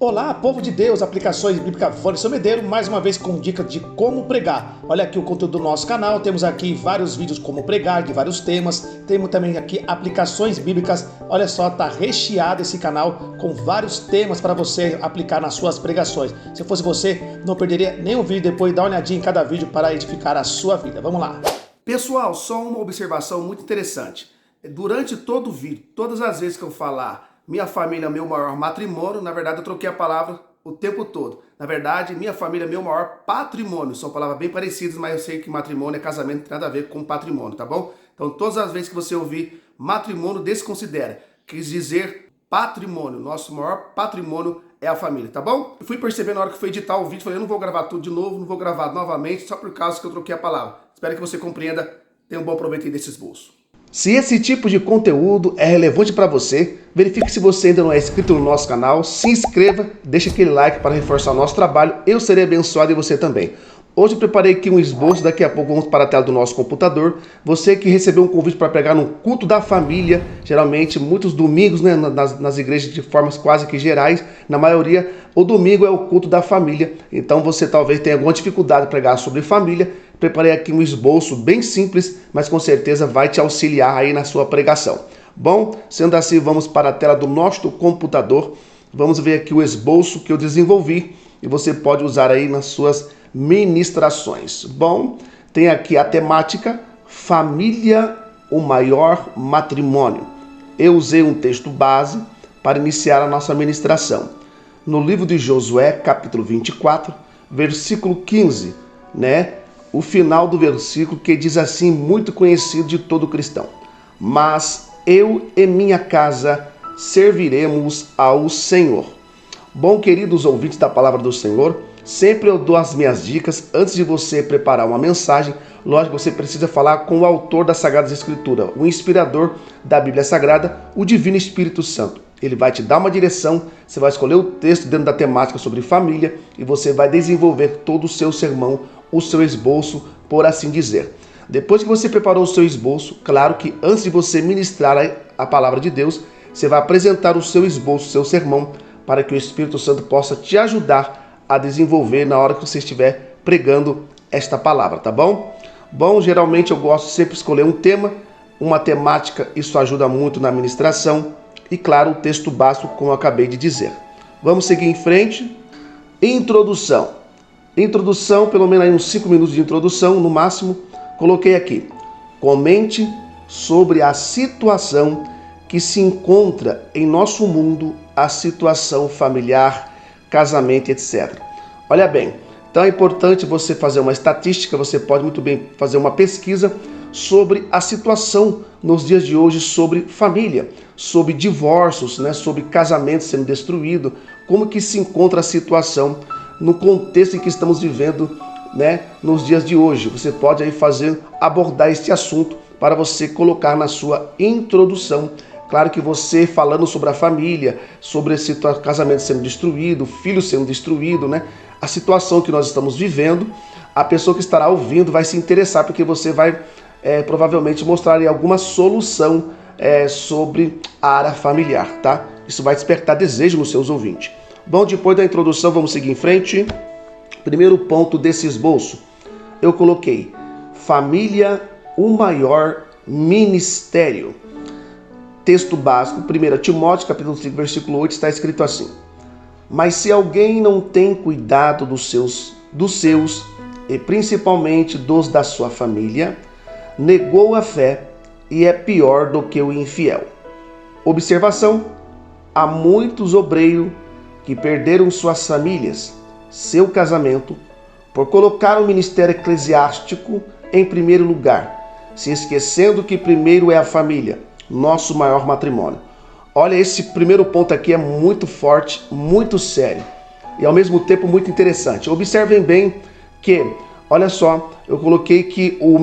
Olá, povo de Deus, aplicações bíblicas Vânia Medeiro, mais uma vez com dica de como pregar. Olha aqui o conteúdo do nosso canal, temos aqui vários vídeos como pregar, de vários temas, temos também aqui aplicações bíblicas. Olha só, tá recheado esse canal com vários temas para você aplicar nas suas pregações. Se fosse você, não perderia nenhum vídeo, depois dá uma olhadinha em cada vídeo para edificar a sua vida. Vamos lá. Pessoal, só uma observação muito interessante. Durante todo o vídeo, todas as vezes que eu falar minha família, meu maior matrimônio, na verdade eu troquei a palavra o tempo todo. Na verdade, minha família, meu maior patrimônio. São palavras bem parecidas, mas eu sei que matrimônio é casamento, não tem nada a ver com patrimônio, tá bom? Então todas as vezes que você ouvir matrimônio, desconsidera. Quis dizer patrimônio. Nosso maior patrimônio é a família, tá bom? Eu fui percebendo na hora que fui editar o vídeo, falei, eu não vou gravar tudo de novo, não vou gravar novamente, só por causa que eu troquei a palavra. Espero que você compreenda. Tenha um bom proveito aí desse esboço. Se esse tipo de conteúdo é relevante para você, verifique se você ainda não é inscrito no nosso canal, se inscreva, deixe aquele like para reforçar o nosso trabalho, eu serei abençoado e você também. Hoje eu preparei aqui um esboço, daqui a pouco vamos para a tela do nosso computador. Você que recebeu um convite para pregar no culto da família, geralmente muitos domingos, né, nas igrejas de formas quase que gerais, na maioria o domingo é o culto da família, então você talvez tenha alguma dificuldade de pregar sobre família. Preparei aqui um esboço bem simples, mas com certeza vai te auxiliar aí na sua pregação. Bom, sendo assim, vamos para a tela do nosso computador. Vamos ver aqui o esboço que eu desenvolvi e você pode usar aí nas suas ministrações. Bom, tem aqui a temática Família, o maior matrimônio. Eu usei um texto base para iniciar a nossa ministração. No livro de Josué, capítulo 24, versículo 15, né? O final do versículo que diz assim, muito conhecido de todo cristão. Mas eu e minha casa serviremos ao Senhor. Bom, queridos ouvintes da palavra do Senhor, sempre eu dou as minhas dicas antes de você preparar uma mensagem. Lógico, você precisa falar com o autor das Sagradas Escrituras, o inspirador da Bíblia Sagrada, o Divino Espírito Santo. Ele vai te dar uma direção, você vai escolher o texto dentro da temática sobre família e você vai desenvolver todo o seu sermão, o seu esboço, por assim dizer. Depois que você preparou o seu esboço, claro que antes de você ministrar a palavra de Deus, você vai apresentar o seu esboço, o seu sermão, para que o Espírito Santo possa te ajudar a desenvolver na hora que você estiver pregando esta palavra, tá bom? Bom, geralmente eu gosto de sempre escolher um tema, uma temática, isso ajuda muito na ministração e, claro, o texto básico, como eu acabei de dizer. Vamos seguir em frente. Introdução. Introdução, pelo menos aí uns 5 minutos de introdução, no máximo. Coloquei aqui. Comente sobre a situação que se encontra em nosso mundo, a situação familiar, casamento, etc. Olha bem, então é importante você fazer uma estatística, você pode muito bem fazer uma pesquisa sobre a situação nos dias de hoje sobre família, sobre divórcios, né, sobre casamento sendo destruído, como que se encontra a situação no contexto em que estamos vivendo, né, nos dias de hoje. Você pode aí abordar este assunto para você colocar na sua introdução. Claro que você falando sobre a família, sobre esse casamento sendo destruído, filho sendo destruído, né, a situação que nós estamos vivendo, a pessoa que estará ouvindo vai se interessar porque você vai provavelmente mostrar aí alguma solução sobre a área familiar, tá? Isso vai despertar desejo nos seus ouvintes. Bom, depois da introdução, vamos seguir em frente. Primeiro ponto desse esboço, eu coloquei família, o maior ministério. Texto básico, 1 Timóteo, capítulo 5, versículo 8, está escrito assim. Mas se alguém não tem cuidado dos seus, e principalmente dos da sua família, negou a fé e é pior do que o infiel. Observação, há muitos obreiros que perderam suas famílias, seu casamento, por colocar o ministério eclesiástico em primeiro lugar, se esquecendo que primeiro é a família, nosso maior matrimônio. Olha, esse primeiro ponto aqui é muito forte, muito sério e ao mesmo tempo muito interessante. Observem bem que, olha só, eu coloquei que o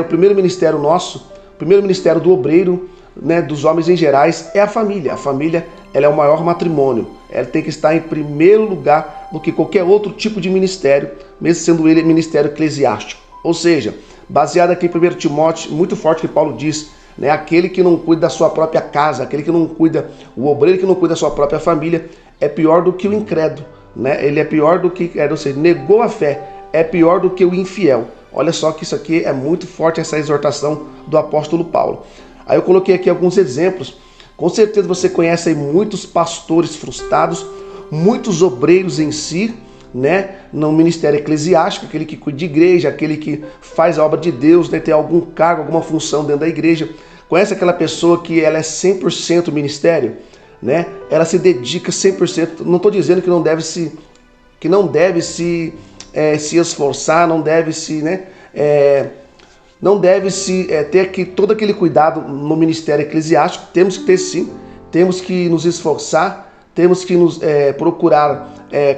primeiro ministério nosso, o primeiro ministério do obreiro, né, dos homens em gerais, é a família. A família, ela é o maior matrimônio. Ela tem que estar em primeiro lugar do que qualquer outro tipo de ministério, mesmo sendo ele ministério eclesiástico. Ou seja, baseado aqui em 1 Timóteo, muito forte que Paulo diz, né? Aquele que não cuida da sua própria casa, aquele que não cuida, o obreiro que não cuida da sua própria família, é pior do que o incrédulo, né? Ele é pior do que, ou seja, negou a fé, é pior do que o infiel. Olha só que isso aqui é muito forte, essa exortação do apóstolo Paulo. Aí eu coloquei aqui alguns exemplos. Com certeza você conhece aí muitos pastores frustrados, muitos obreiros em si, né, no ministério eclesiástico, aquele que cuida de igreja, aquele que faz a obra de Deus, né, tem algum cargo, alguma função dentro da igreja. Conhece aquela pessoa que ela é 100% ministério, né? Ela se dedica 100%. Não estou dizendo que não deve se esforçar, não deve se, né, ter todo aquele cuidado no ministério eclesiástico. Temos que ter sim, temos que nos esforçar, temos que nos procurar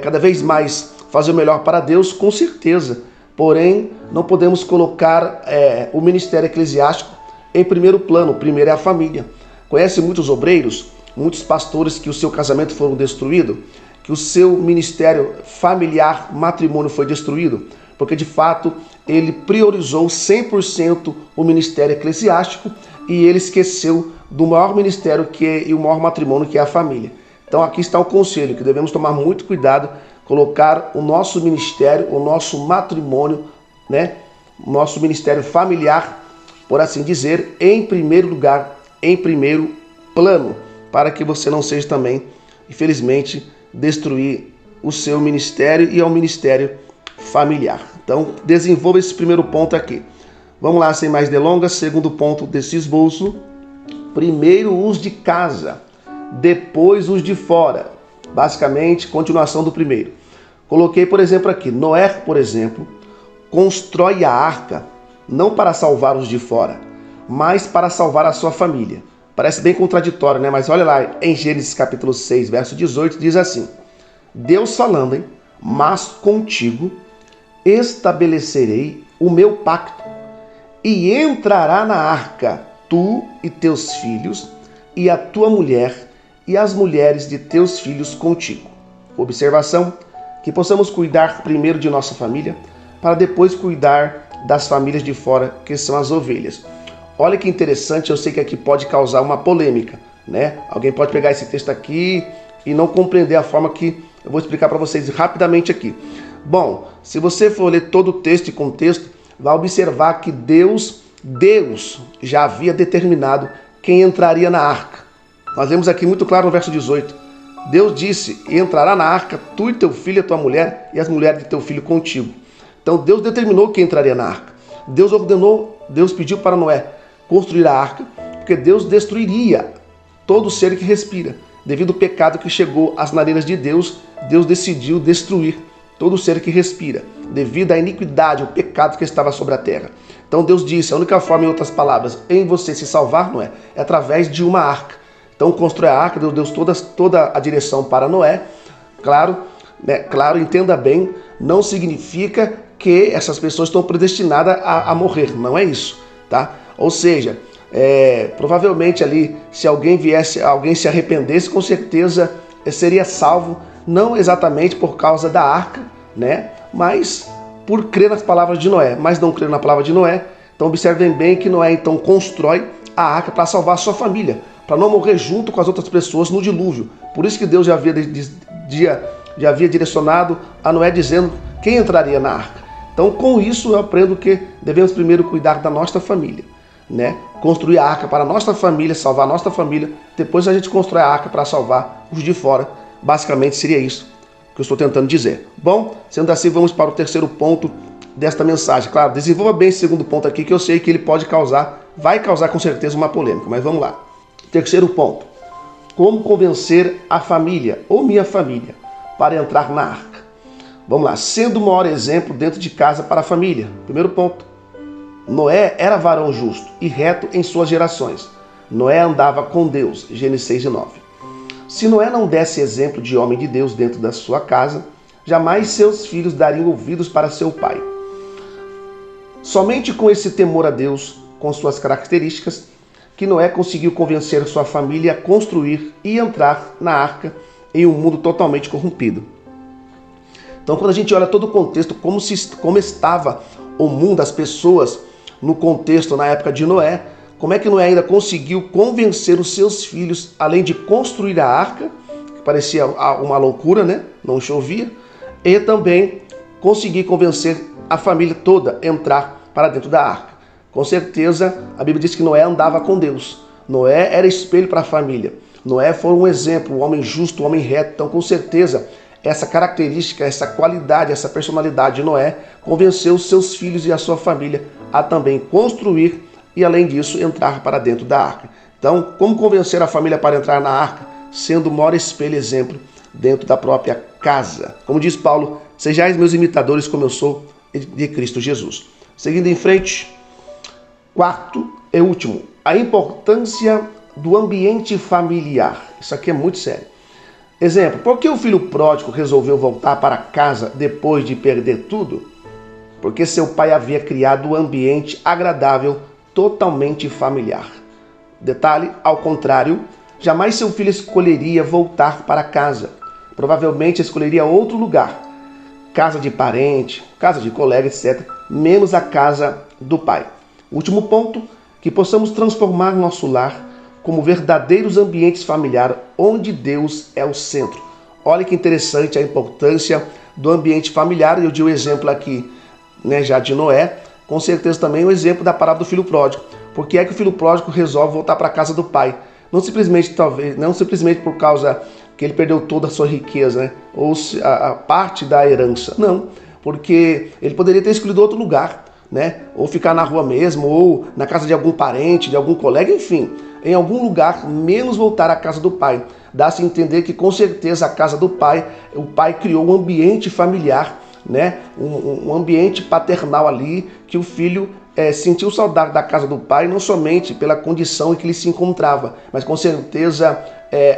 cada vez mais fazer o melhor para Deus, com certeza. Porém, não podemos colocar o ministério eclesiástico em primeiro plano. O primeiro é a família. Conhece muitos obreiros, muitos pastores que o seu casamento foi destruído, que o seu ministério familiar, matrimônio foi destruído, porque de fato ele priorizou 100% o ministério eclesiástico e ele esqueceu do maior ministério e o maior matrimônio, que é a família. Então aqui está o conselho, que devemos tomar muito cuidado, colocar o nosso ministério, o nosso matrimônio, né, o nosso ministério familiar, por assim dizer, em primeiro lugar, em primeiro plano, para que você não seja também, infelizmente, destruir o seu ministério e ao ministério familiar. Então, desenvolva esse primeiro ponto aqui. Vamos lá, sem mais delongas, segundo ponto desse esboço. Primeiro os de casa, depois os de fora. Basicamente, continuação do primeiro. Coloquei, por exemplo, aqui, Noé, por exemplo, constrói a arca, não para salvar os de fora, mas para salvar a sua família. Parece bem contraditório, né? Mas olha lá, em Gênesis capítulo 6, verso 18, diz assim: Deus falando, hein? Mas contigo estabelecerei o meu pacto, e entrará na arca tu e teus filhos, e a tua mulher, e as mulheres de teus filhos contigo. Observação: que possamos cuidar primeiro de nossa família, para depois cuidar das famílias de fora, que são as ovelhas. Olha que interessante, eu sei que aqui pode causar uma polêmica, né? Alguém pode pegar esse texto aqui e não compreender a forma que eu vou explicar para vocês rapidamente aqui. Bom, se você for ler todo o texto e contexto, vai observar que Deus já havia determinado quem entraria na arca. Nós vemos aqui muito claro no verso 18. Deus disse: entrará na arca tu e teu filho, a tua mulher e as mulheres de teu filho contigo. Então Deus determinou quem entraria na arca. Deus pediu para Noé construir a arca, porque Deus destruiria todo ser que respira. Devido ao pecado que chegou às narinas de Deus, Deus decidiu destruir todo ser que respira, devido à iniquidade, o pecado que estava sobre a terra. Então Deus disse: a única forma, em outras palavras, em você se salvar, Noé, é através de uma arca. Então constrói a arca, Deus deu toda a direção para Noé. Claro, entenda bem, não significa que essas pessoas estão predestinadas a morrer, não é isso, tá? Ou seja, provavelmente ali, se alguém se arrependesse, com certeza seria salvo, não exatamente por causa da arca, né? Mas por crer nas palavras de Noé. Mas não crer na palavra de Noé. Então observem bem que Noé então constrói a arca para salvar a sua família, para não morrer junto com as outras pessoas no dilúvio. Por isso que Deus já havia direcionado a Noé dizendo quem entraria na arca. Então com isso eu aprendo que devemos primeiro cuidar da nossa família, né? Construir a arca para a nossa família, salvar a nossa família. Depois a gente constrói a arca para salvar os de fora. Basicamente seria isso que eu estou tentando dizer. Bom, sendo assim, vamos para o terceiro ponto desta mensagem. Claro, desenvolva bem esse segundo ponto aqui, que eu sei que ele vai causar com certeza uma polêmica, mas vamos lá. Terceiro ponto: como convencer a família, ou minha família, para entrar na arca. Vamos lá, sendo o maior exemplo dentro de casa para a família. Primeiro ponto: Noé era varão justo e reto em suas gerações. Noé andava com Deus, Gênesis 6 e 9. Se Noé não desse exemplo de homem de Deus dentro da sua casa, jamais seus filhos dariam ouvidos para seu pai. Somente com esse temor a Deus, com suas características, que Noé conseguiu convencer sua família a construir e entrar na arca em um mundo totalmente corrompido. Então, quando a gente olha todo o contexto, como estava o mundo, as pessoas no contexto na época de Noé, como é que Noé ainda conseguiu convencer os seus filhos, além de construir a arca, que parecia uma loucura, né? Não chovia, e também conseguir convencer a família toda a entrar para dentro da arca. Com certeza, a Bíblia diz que Noé andava com Deus. Noé era espelho para a família. Noé foi um exemplo, um homem justo, um homem reto. Então, com certeza, essa característica, essa qualidade, essa personalidade de Noé convenceu os seus filhos e a sua família a também construir e, além disso, entrar para dentro da arca. Então, como convencer a família para entrar na arca? Sendo o maior espelho e exemplo dentro da própria casa. Como diz Paulo, sejais meus imitadores como eu sou de Cristo Jesus. Seguindo em frente, quarto e último, a importância do ambiente familiar. Isso aqui é muito sério. Exemplo, por que o filho pródigo resolveu voltar para casa depois de perder tudo? Porque seu pai havia criado um ambiente agradável, totalmente familiar. Detalhe, ao contrário, jamais seu filho escolheria voltar para casa. Provavelmente escolheria outro lugar, casa de parente, casa de colega, etc., menos a casa do pai. Último ponto, que possamos transformar nosso lar como verdadeiros ambientes familiares onde Deus é o centro. Olha que interessante a importância do ambiente familiar. Eu dei o exemplo aqui, já de Noé, com certeza também o exemplo da parábola do filho pródigo. Por que é que o filho pródigo resolve voltar para a casa do pai? Não simplesmente por causa que ele perdeu toda a sua riqueza, ou a parte da herança. Não, porque ele poderia ter escolhido outro lugar, ou ficar na rua mesmo, ou na casa de algum parente, de algum colega, enfim, em algum lugar, menos voltar à casa do pai. Dá-se a entender que com certeza a casa do pai, o pai criou um ambiente familiar, um ambiente paternal ali, que o filho sentiu saudade da casa do pai, não somente pela condição em que ele se encontrava, mas com certeza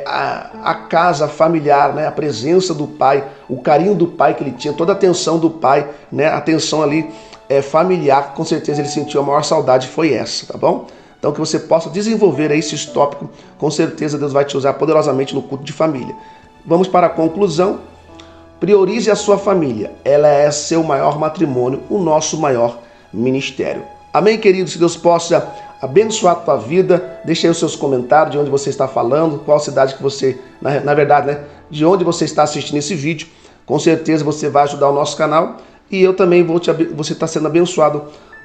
a casa familiar, a presença do pai, o carinho do pai que ele tinha, toda a atenção do pai, a atenção ali familiar, com certeza ele sentiu a maior saudade, foi essa, tá bom? Então que você possa desenvolver esses tópicos, com certeza Deus vai te usar poderosamente no culto de família. Vamos para a conclusão. Priorize a sua família, ela é seu maior matrimônio, o nosso maior ministério. Amém, queridos? Que Deus possa abençoar a tua vida. Deixe aí os seus comentários de onde você está falando, qual cidade que você, na verdade, de onde você está assistindo esse vídeo. Com certeza você vai ajudar o nosso canal e eu também você está sendo abençoado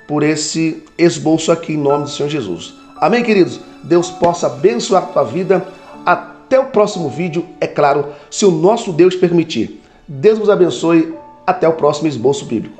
por esse esboço aqui em nome do Senhor Jesus. Amém, queridos? Deus possa abençoar a tua vida. Até o próximo vídeo, é claro, se o nosso Deus permitir. Deus nos abençoe. Até o próximo esboço bíblico.